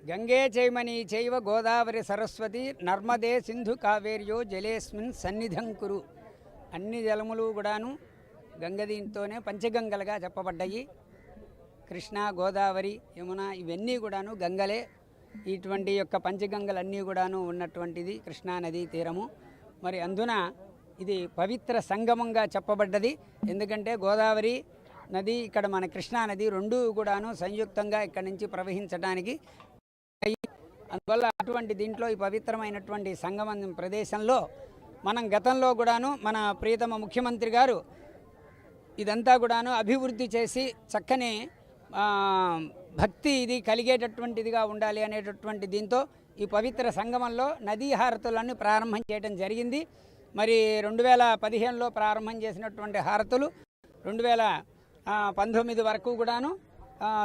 గంగే చైమని చైవ గోదావరి సరస్వతి నర్మదే సింధు కావేర్యో జలేస్మిన్ సన్నిధం కురు. అన్ని జలములు కూడాను గంగ దీంతోనే పంచగంగలుగా చెప్పబడ్డాయి. కృష్ణ, గోదావరి, యమున ఇవన్నీ కూడాను గంగలే. ఇటువంటి యొక్క పంచగంగలన్నీ కూడాను ఉన్నటువంటిది కృష్ణా నదీ తీరము. మరి అందున ఇది పవిత్ర సంగమంగా చెప్పబడ్డది. ఎందుకంటే గోదావరి నది ఇక్కడ మన కృష్ణా నది రెండూ కూడాను సంయుక్తంగా ఇక్కడి నుంచి ప్రవహించడానికి, అందువల్ల అటువంటి దీంట్లో ఈ పవిత్రమైనటువంటి సంగమం ప్రదేశంలో మనం గతంలో కూడాను మన ప్రియతమ ముఖ్యమంత్రి గారు ఇదంతా కూడాను అభివృద్ధి చేసి చక్కని భక్తి ఇది కలిగేటటువంటిదిగా ఉండాలి అనేటటువంటి దీంతో ఈ పవిత్ర సంగమంలో నదీ హారతులన్నీ ప్రారంభం చేయడం జరిగింది. మరి 2015లో ప్రారంభం చేసినటువంటి హారతులు 2019 వరకు కూడాను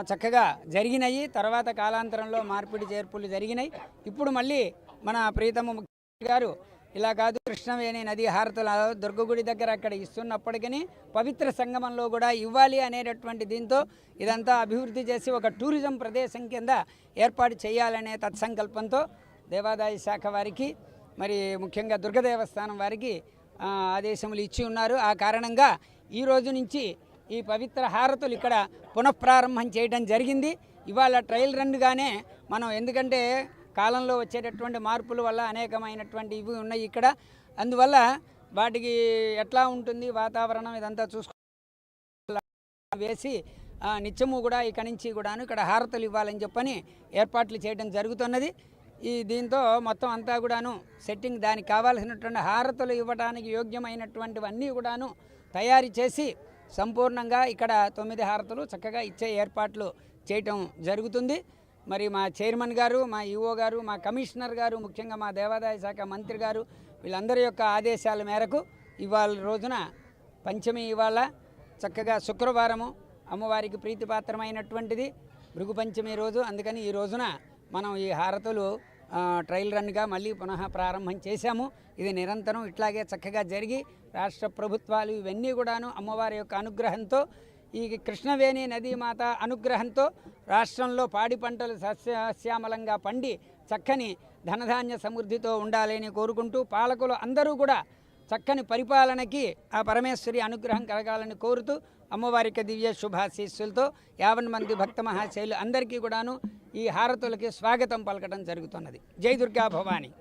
చక్కగా జరిగినాయి. తర్వాత కాలాంతరంలో మార్పిడి చేర్పులు జరిగినాయి. ఇప్పుడు మళ్ళీ మన ప్రియతమ ముఖ్యమంత్రి గారు ఇలా కాదు, కృష్ణవేణి నది హారతుల దుర్గగుడి దగ్గర అక్కడ ఇస్తున్నప్పటికీ పవిత్ర సంగమంలో కూడా ఇవ్వాలి అనేటటువంటి దీంతో ఇదంతా అభివృద్ధి చేసి ఒక టూరిజం ప్రదేశం కింద ఏర్పాటు చేయాలనే తత్సంకల్పంతో దేవాదాయ శాఖ వారికి, మరి ముఖ్యంగా దుర్గ దేవస్థానం వారికి ఆదేశములు ఇచ్చి ఉన్నారు. ఆ కారణంగా ఈ రోజు నుంచి ఈ పవిత్ర హారతులు ఇక్కడ పునఃప్రారంభం చేయడం జరిగింది. ఇవాళ ట్రయల్ రన్గానే మనం, ఎందుకంటే కాలంలో వచ్చేటటువంటి మార్పుల వల్ల అనేకమైనటువంటి ఇవి ఉన్నాయి ఇక్కడ. అందువల్ల వాటికి ఎట్లా ఉంటుంది వాతావరణం ఇదంతా చూసుకు వేసి నిత్యము కూడా ఇక్కడి నుంచి కూడాను ఇక్కడ హారతులు ఇవ్వాలని చెప్పని ఏర్పాట్లు చేయడం జరుగుతున్నది. దీంతో మొత్తం అంతా కూడాను సెట్టింగ్, దానికి కావాల్సినటువంటి హారతులు ఇవ్వడానికి యోగ్యమైనటువంటివన్నీ కూడాను తయారు చేసి సంపూర్ణంగా ఇక్కడ 9 హారతులు చక్కగా ఇచ్చే ఏర్పాట్లు చేయటం జరుగుతుంది. మరి మా చైర్మన్ గారు, మా ఈఓ గారు, మా కమిషనర్ గారు, ముఖ్యంగా మా దేవాదాయ శాఖ మంత్రి గారు వీళ్ళందరి యొక్క ఆదేశాల మేరకు ఇవాళ రోజున పంచమి, ఇవాళ చక్కగా శుక్రవారము అమ్మవారికి ప్రీతిపాత్రమైనటువంటిది భృగు పంచమి రోజు. అందుకని ఈ రోజున మనం ఈ హారతులు ట్రయల్ రన్గా మళ్ళీ పునః ప్రారంభం చేశాము. ఇది నిరంతరం ఇట్లాగే చక్కగా జరిగి రాష్ట్ర ప్రభుత్వాలు ఇవన్నీ కూడాను అమ్మవారి యొక్క అనుగ్రహంతో, ఈ కృష్ణవేణి నదీమాత అనుగ్రహంతో రాష్ట్రంలో పాడి పంటలు సస్యశ్యామలంగా పండి చక్కని ధనధాన్య సమృద్ధితో ఉండాలని కోరుకుంటూ, పాలకులు అందరూ కూడా చక్కని పరిపాలనకి ఆ పరమేశ్వరి అనుగ్రహం కలగాలని కోరుతూ అమ్మవారికి దివ్య శుభాశీస్సులతో 50 మంది భక్త మహాశైలు అందరికీ కూడాను ఈ హారతులకి స్వాగతం పలకడం జరుగుతున్నది. జై దుర్గా భవాని.